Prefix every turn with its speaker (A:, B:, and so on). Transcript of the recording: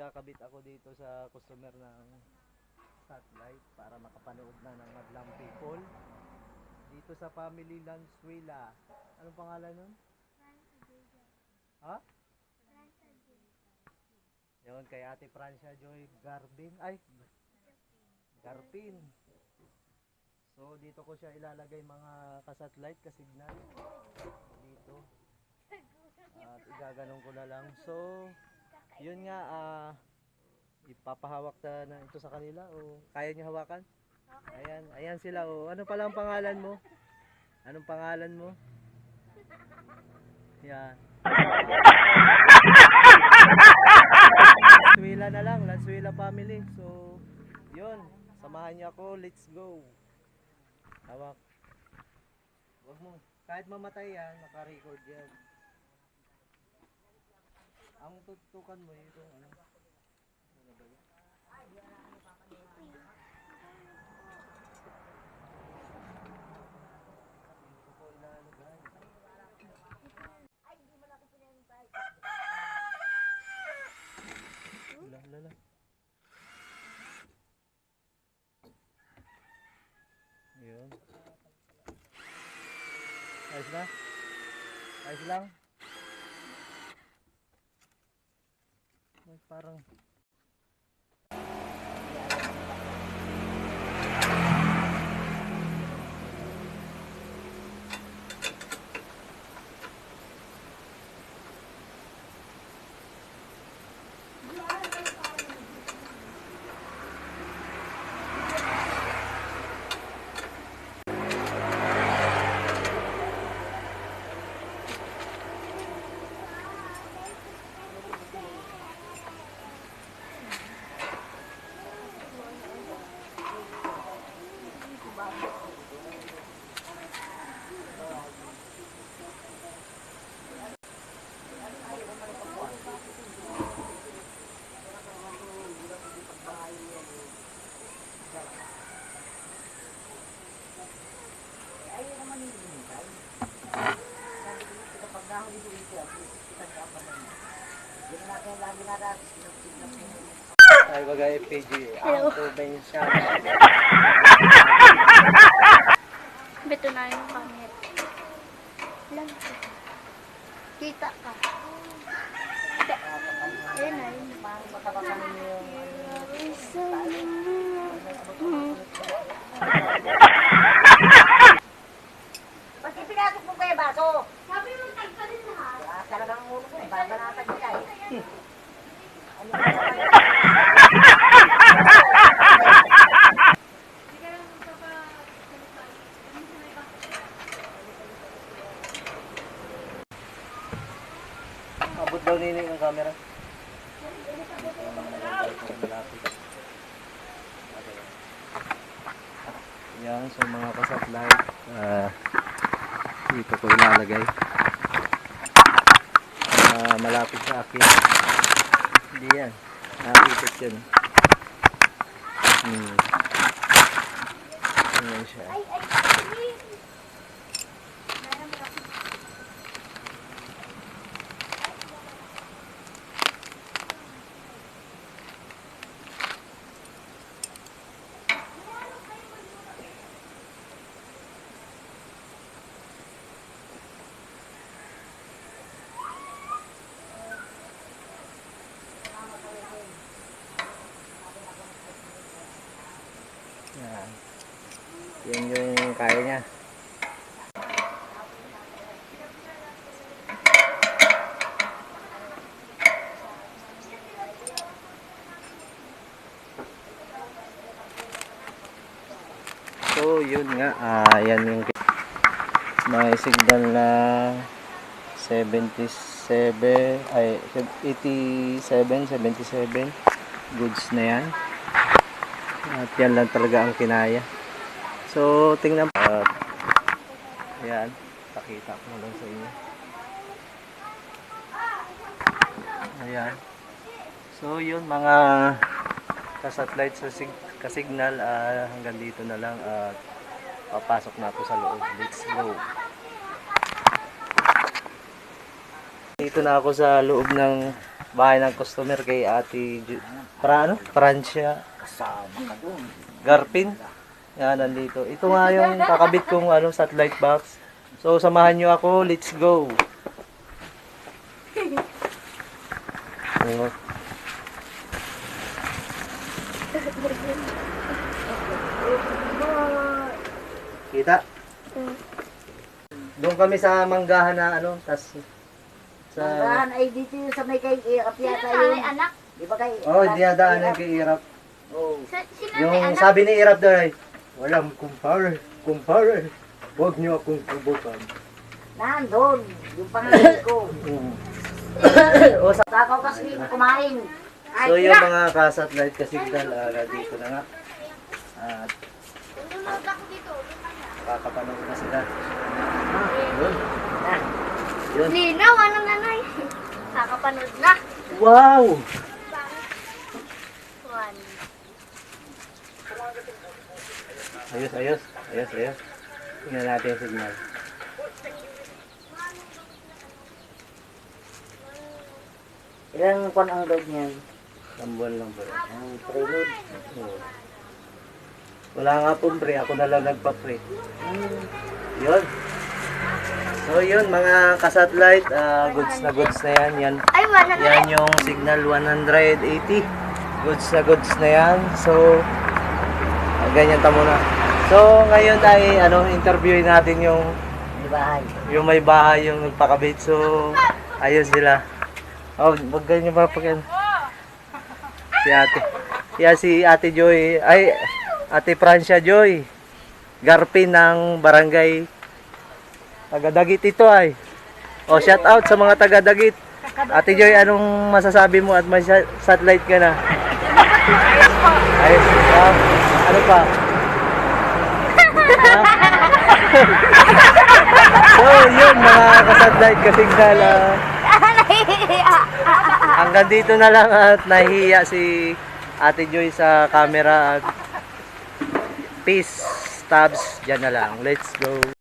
A: Kakabit ako dito sa customer ng satellite para makapanood na ng madlang people dito sa Family Lanzuela. Anong pangalan nun? Ha? Yun, kay Ate Francia Joy Garbin. Ay, Garpin. So dito ko siya ilalagay mga kasatellite, kasignal dito. At igaganon ko na lang. So yun nga, ipapahawak na ito sa kanila o kaya niyo hawakan? Ayan, ayan sila o. Ano pala ang pangalan mo? Anong pangalan mo? Yan. Lanzuela na lang, Lanzuela family. So, yun. Samahan niyo ako, let's go. Hawak. Huwag mo, kahit mamatay yan, naka-record yan. Ang tutukan mo ito, ano? Ano ba yun? Dito ko ilalagay. Lala. Yun. Ayos na? Ayos lang? Ay, parang ay bagay FPG. Ang tubay siya.
B: Beto na yung camera. Lang. Kita ka. Ayun na yun.
C: Ba't ipinatok mo kaya baso?
B: Sabi mo tagkalin lahat.
C: Talagang ulo ko, babanatag nila eh.
A: Abot daw nini ang camera. Yan, so mga kasatellite, dito ko ilalagay. Malapit sa akin. Hindi yan. Nakikit yan. Ayan siya. Yan yung kaya niya. So yun nga, yan yung may signal na 77 ay 87, 77 goods na yan. At yan lang talaga ang kinaya. So tingnan po. Ayan, pakita ko lang sa inyo. Ayan. So yun mga kasatellite sa kasignal, hanggang dito na lang at papasok na ako sa loob. Let's go. Dito na ako sa loob ng bahay ng customer kay Ate Francia
C: Kasama ka doon.
A: Garpin. Yan, nandito. Ito nga yung kakabit kong satellite box. So, samahan nyo ako. Let's go. Ayun. Kita? Doon kami sa manggahan na tas sa...
C: Saan ay dito yung sa may kay Irap
B: Sino
C: yata
B: na may
C: yun.
B: anak?
C: Di ba kay
A: Oh, dinadaanan kay Irap.
C: Oh.
B: Sino may
A: Yung
B: anak?
A: sabi ni Irap doon ay, walang kumpare. Huwag niyo akong subukan.
C: Nandun. Yung pangalan ko.
A: O, sa...
C: Kakaw kasi kumain.
A: So yung mga ka-satellite ka-signal, dito na nga. At
B: Tulog ako dito.
A: kakapanood na sila. Yun.
C: Yan.
A: Yun.
B: Linaw, ano nanay? Kakapanood na.
A: Wow!
B: One.
A: Ayos. Tingnan natin yung signal.
C: Ilang kon ang load niyan?
A: Tambuan lang ba?
C: Ang preload.
A: Oo. Wala nga po pre, ako na lang nagpa-pre. Yun. So yun mga ka-satellite, goods na yan.
B: Ay, wala na.
A: Yan yung signal 180. Goods na yan. So, ganyan tamo na. So, ngayon ay interviewin natin
C: Di ba?
A: yung may bahay yung nagpakabit. So, ayun sila. Oh, wag ganyan ba pag si ate. Yan si Ate Joy. Ay, Ate Francia Joy. Garpin ng barangay Taga-Dagit ito ay. Oh, shout out sa mga taga-Dagit. Ate Joy, anong masasabi mo at may satellite ka na? Ayos. Ano pa? Ha? So, yun mga ka-satellite ka-signal. Hanggang dito na lang at nahihiya si Ate Joy sa camera at peace, tabs, dyan na lang. Let's go.